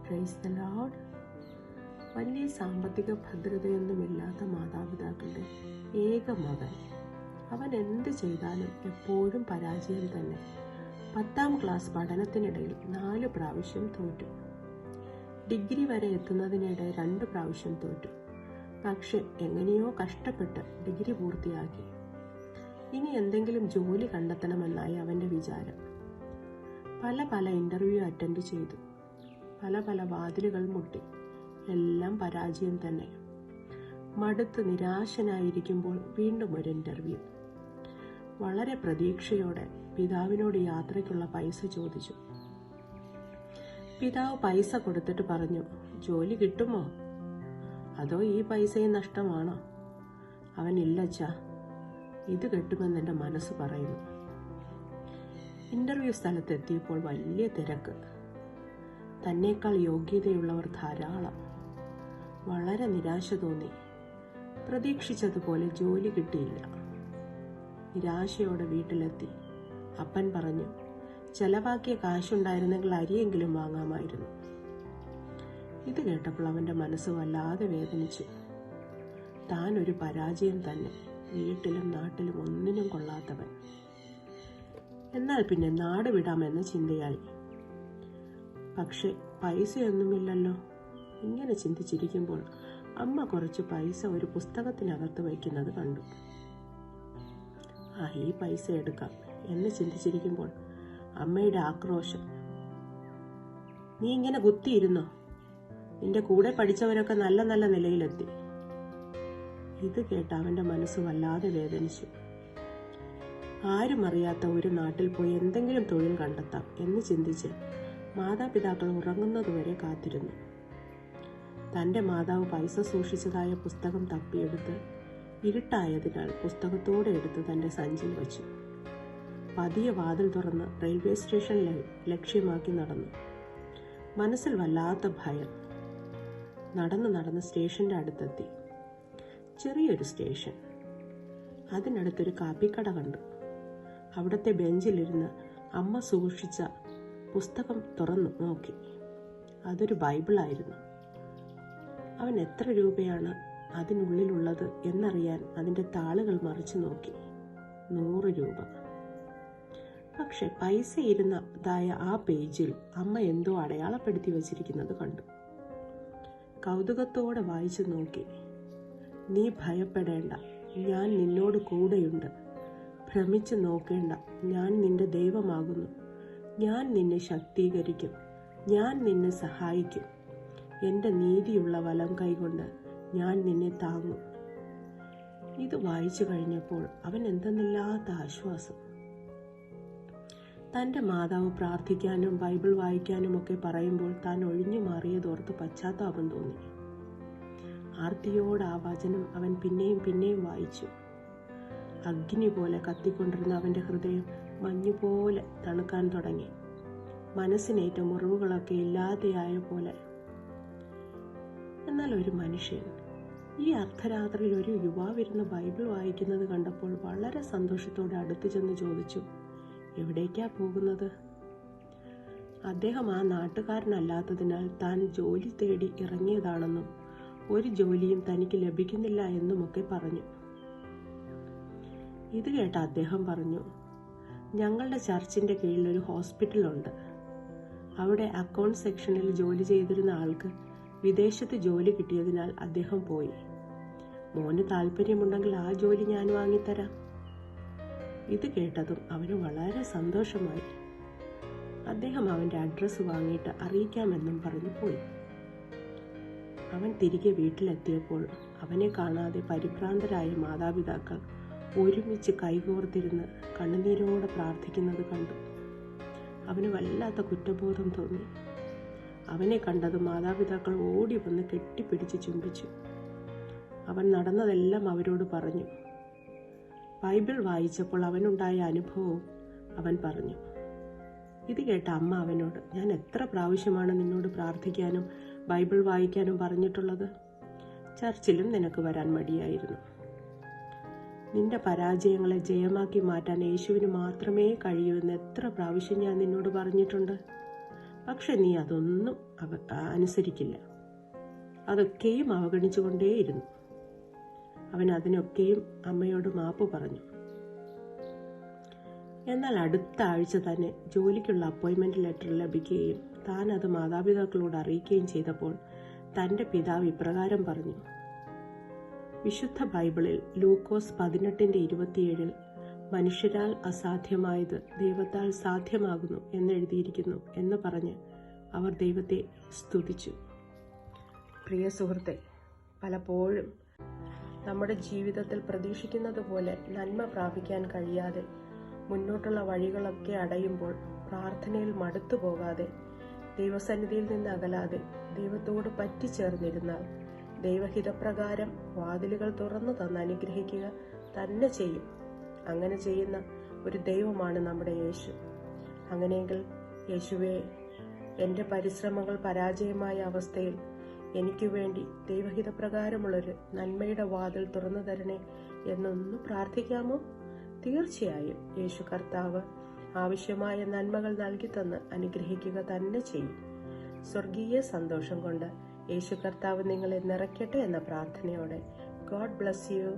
Praise the Lord. വലിയ സാമ്പത്തിക ഭദ്രതയൊന്നുമില്ലാത്ത മാതാപിതാക്കളുടെ ഏക മകൻ. അവൻ എന്ത് ചെയ്താലും എപ്പോഴും പരാജയം തന്നെ. 10ാം ക്ലാസ് പഠനത്തിനിടയിൽ 4 പ്രാവശ്യം തോറ്റു. ഡിഗ്രി വരെ എത്തുന്നതിനിടെ 2 പ്രാവശ്യം തോറ്റു. പക്ഷെ എങ്ങനെയോ കഷ്ടപ്പെട്ട് ഡിഗ്രി പൂർത്തിയാക്കി. ഇനി എന്തെങ്കിലും ജോലി കണ്ടെത്തണമെന്നായി അവൻ്റെ വിചാരം. പല ഇൻ്റർവ്യൂ അറ്റൻഡ് ചെയ്തു. പല വാതിലുകൾ മുട്ടി. എല്ലാം പരാജയം തന്നെ. മടുത്ത് നിരാശനായിരിക്കുമ്പോൾ വീണ്ടും ഒരു ഇൻ്റർവ്യൂ. വളരെ പ്രതീക്ഷയോടെ പിതാവിനോട് യാത്രയ്ക്കുള്ള പൈസ ചോദിച്ചു. പിതാവ് പൈസ കൊടുത്തിട്ട് പറഞ്ഞു, ജോലി കിട്ടുമോ? അതോ ഈ പൈസയും നഷ്ടമാണോ? അവനില്ലച്ചാ, ഇത് കിട്ടുമെന്ന് എൻ്റെ മനസ്സ് പറയുന്നു. ഇൻ്റർവ്യൂ സ്ഥലത്തെത്തിയപ്പോൾ വലിയ തിരക്ക്. തന്നേക്കാൾ യോഗ്യതയുള്ളവർ ധാരാളം. വളരെ നിരാശ തോന്നി. പ്രതീക്ഷിച്ചതുപോലെ ജോലി കിട്ടിയില്ല. നിരാശയോടെ വീട്ടിലെത്തി. അപ്പൻ പറഞ്ഞു, ചെലവാക്കിയ കാശുണ്ടായിരുന്നെങ്കിൽ അരിയെങ്കിലും വാങ്ങാമായിരുന്നു. ഇത് കേട്ടപ്പോൾ അവൻ്റെ മനസ്സ് വല്ലാതെ വേദനിച്ചു. താൻ ഒരു പരാജയം തന്നെ, വീട്ടിലും നാട്ടിലും ഒന്നിനും കൊള്ളാത്തവൻ. എന്നാൽ പിന്നെ നാട് വിടാമെന്ന ചിന്തയായി. പക്ഷെ പൈസയൊന്നുമില്ലല്ലോ. ഇങ്ങനെ ചിന്തിച്ചിരിക്കുമ്പോൾ അമ്മ കുറച്ച് പൈസ ഒരു പുസ്തകത്തിനകത്ത് വയ്ക്കുന്നത് കണ്ടു. ഈ പൈസ എടുക്കാം എന്ന് ചിന്തിച്ചിരിക്കുമ്പോൾ അമ്മയുടെ ആക്രോശം, നീ ഇങ്ങനെ കുത്തിയിരുന്നോ? നിന്റെ കൂടെ പഠിച്ചവരൊക്കെ നല്ല നിലയിലെത്തി. ഇത് കേട്ട് അവൻ്റെ മനസ്സ് വല്ലാതെ വേദനിച്ചു. ആരും അറിയാത്ത ഒരു നാട്ടിൽ പോയി എന്തെങ്കിലും തൊഴിൽ കണ്ടെത്താം എന്ന് ചിന്തിച്ച് മാതാപിതാക്കൾ ഉറങ്ങുന്നതുവരെ കാത്തിരുന്നു. തൻ്റെ മാതാവ് പൈസ സൂക്ഷിച്ചതായ പുസ്തകം തപ്പിയെടുത്ത് ഇരുട്ടായതിനാൽ പുസ്തകത്തോടെ എടുത്ത് തൻ്റെ സഞ്ചിയിൽ വച്ചു. പതിയെ വാതിൽ തുറന്ന് റെയിൽവേ സ്റ്റേഷൻ ലക്ഷ്യമാക്കി നടന്നു. മനസ്സിൽ വല്ലാത്ത ഭയം. നടന്ന് സ്റ്റേഷൻ്റെ അടുത്തെത്തി. ചെറിയൊരു സ്റ്റേഷൻ. അതിനടുത്തൊരു കാപ്പിക്കട കണ്ടു. അവിടുത്തെ ബെഞ്ചിലിരുന്ന് അമ്മ സൂക്ഷിച്ച പുസ്തകം തുറന്നു നോക്കി. അതൊരു ബൈബിളായിരുന്നു. അവൻ എത്ര രൂപയാണ് അതിനുള്ളിലുള്ളത് എന്നറിയാൻ അതിൻ്റെ താളുകൾ മറിച്ചു നോക്കി. 100 രൂപ. പക്ഷെ പൈസ ഇരുന്നതായ ആ പേജിൽ അമ്മ എന്തോ അടയാളപ്പെടുത്തി വച്ചിരിക്കുന്നത് കണ്ടു. കൗതുകത്തോടെ വായിച്ചു നോക്കി. നീ ഭയപ്പെടേണ്ട, ഞാൻ നിന്നോട് കൂടെയുണ്ട്. ഭ്രമിച്ചു നോക്കേണ്ട, ഞാൻ നിന്റെ ദൈവമാകുന്നു. ഞാൻ നിന്നെ ശക്തീകരിക്കും. ഞാൻ നിന്നെ സഹായിക്കും. എൻ്റെ നീതിയുള്ള വലം കൈകൊണ്ട് ഞാൻ നിന്നെ താങ്ങും. ഇത് വായിച്ചു കഴിഞ്ഞപ്പോൾ അവൻ എന്തെന്നില്ലാത്ത ആശ്വാസം. തൻ്റെ മാതാവ് പ്രാർത്ഥിക്കാനും ബൈബിൾ വായിക്കാനും ഒക്കെ പറയുമ്പോൾ താൻ ഒഴിഞ്ഞു മാറിയതോർത്ത് പശ്ചാത്താപം തോന്നി. ആർത്തിയോട് ആ വചനം അവൻ പിന്നെയും വായിച്ചു. അഗ്നി പോലെ കത്തിക്കൊണ്ടിരുന്ന അവൻ്റെ ഹൃദയം മഞ്ഞുപോലെ തണുക്കാൻ തുടങ്ങി. മനസ്സിനേറ്റ മുറിവുകളൊക്കെ ഇല്ലാതെയായ പോലെ. എന്നാൽ ഒരു മനുഷ്യൻ ഈ അർദ്ധരാത്രിയിൽ ഒരു യുവാവിരുന്ന് ബൈബിൾ വായിക്കുന്നത് കണ്ടപ്പോൾ വളരെ സന്തോഷത്തോടെ അടുത്തു ചെന്ന് ചോദിച്ചു, എവിടേക്കാ പോകുന്നത്? അദ്ദേഹം ആ നാട്ടുകാരനല്ലാത്തതിനാൽ താൻ ജോലി തേടി ഇറങ്ങിയതാണെന്നും ഒരു ജോലിയും തനിക്ക് ലഭിക്കുന്നില്ല എന്നുമൊക്കെ പറഞ്ഞു. ഇത് കേട്ട അദ്ദേഹം പറഞ്ഞു, ഞങ്ങളുടെ ചർച്ചിൻ്റെ കീഴിൽ ഒരു ഹോസ്പിറ്റലുണ്ട്. അവിടെ അക്കൗണ്ട് സെക്ഷനിൽ ജോലി ചെയ്തിരുന്ന ആൾക്ക് വിദേശത്ത് ജോലി കിട്ടിയതിനാൽ അദ്ദേഹം പോയി. മോന് താല്പര്യമുണ്ടെങ്കിൽ ആ ജോലി ഞാൻ വാങ്ങിത്തരാം. ഇത് കേട്ടതും അവന് വളരെ സന്തോഷമായി. അദ്ദേഹം അവൻ്റെ അഡ്രസ്സ് വാങ്ങിയിട്ട് അറിയിക്കാമെന്നും പറഞ്ഞു പോയി. അവൻ തിരികെ വീട്ടിലെത്തിയപ്പോൾ അവനെ കാണാതെ പരിഭ്രാന്തരായ മാതാപിതാക്കൾ ഒരുമിച്ച് കൈകോർത്തിരുന്ന് കണ്ണുനീരോടെ പ്രാർത്ഥിക്കുന്നത് കണ്ടു. അവന് വല്ലാത്ത കുറ്റബോധം തോന്നി. അവനെ കണ്ടത് മാതാപിതാക്കൾ ഓടി വന്ന് കെട്ടിപ്പിടിച്ച് ചുംബിച്ചു. അവൻ നടന്നതെല്ലാം അവരോട് പറഞ്ഞു. ബൈബിൾ വായിച്ചപ്പോൾ അവനുണ്ടായ അനുഭവവും അവൻ പറഞ്ഞു. ഇത് കേട്ട അമ്മ അവനോട്, ഞാൻ എത്ര പ്രാവശ്യമാണ് നിന്നോട് പ്രാർത്ഥിക്കാനും ബൈബിൾ വായിക്കാനും പറഞ്ഞിട്ടുള്ളത്? ചർച്ചിലും നിനക്ക് വരാൻ മടിയായിരുന്നു. നിന്റെ പരാജയങ്ങളെ ജയമാക്കി മാറ്റാൻ യേശുവിന് മാത്രമേ കഴിയൂ എന്ന് എത്ര പ്രാവശ്യം ഞാൻ നിന്നോട് പറഞ്ഞിട്ടുണ്ട്. പക്ഷെ നീ അതൊന്നും അനുസരിക്കില്ല. അതൊക്കെയും അവഗണിച്ചുകൊണ്ടേയിരുന്നു. അവൻ അതിനൊക്കെയും അമ്മയോട് മാപ്പ് പറഞ്ഞു. എന്നാൽ അടുത്ത ആഴ്ച തന്നെ ജോലിക്കുള്ള അപ്പോയിൻമെന്റ് ലെറ്റർ ലഭിക്കുകയും താൻ അത് മാതാപിതാക്കളോട് അറിയിക്കുകയും ചെയ്തപ്പോൾ തൻ്റെ പിതാവ് ഇപ്രകാരം പറഞ്ഞു: വിശുദ്ധ ബൈബിളിൽ ലൂക്കോസ് 18:27 മനുഷ്യരാൽ അസാധ്യമായത് ദൈവത്താൽ സാധ്യമാകുന്നു എന്നെഴുതിയിരിക്കുന്നു എന്ന് പറഞ്ഞ് അവർ ദൈവത്തെ സ്തുതിച്ചു. പ്രിയ സുഹൃത്തെ, പലപ്പോഴും നമ്മുടെ ജീവിതത്തിൽ പ്രതീക്ഷിക്കുന്നത് പോലെ നന്മ പ്രാപിക്കാൻ കഴിയാതെ മുന്നോട്ടുള്ള വഴികളൊക്കെ അടയുമ്പോൾ പ്രാർത്ഥനയിൽ മടുത്തു പോകാതെ, ദൈവസന്നിധിയിൽ നിന്ന് അകലാതെ ദൈവത്തോട് പറ്റിച്ചേർന്നിരുന്നാൽ ദൈവഹിതപ്രകാരം വാതിലുകൾ തുറന്നു തന്ന് അനുഗ്രഹിക്കുക തന്നെ ചെയ്യും. അങ്ങനെ ചെയ്യുന്ന ഒരു ദൈവമാണ് നമ്മുടെ യേശു. അങ്ങനെയെങ്കിൽ യേശുവേ, എൻ്റെ പരിശ്രമങ്ങൾ പരാജയമായ അവസ്ഥയിൽ എനിക്ക് വേണ്ടി ദൈവഹിതപ്രകാരമുള്ളൊരു നന്മയുടെ വാതിൽ തുറന്നു തരണേ എന്നൊന്ന് പ്രാർത്ഥിക്കാമോ? തീർച്ചയായും യേശു കർത്താവ് ആവശ്യമായ നന്മകൾ നൽകി തന്ന് അനുഗ്രഹിക്കുക തന്നെ ചെയ്യും. സ്വർഗീയ സന്തോഷം കൊണ്ട് യേശു കർത്താവ് നിങ്ങളെ നിറയ്ക്കട്ടെ എന്ന പ്രാർത്ഥനയോടെ ഗോഡ് ബ്ലസ് യു.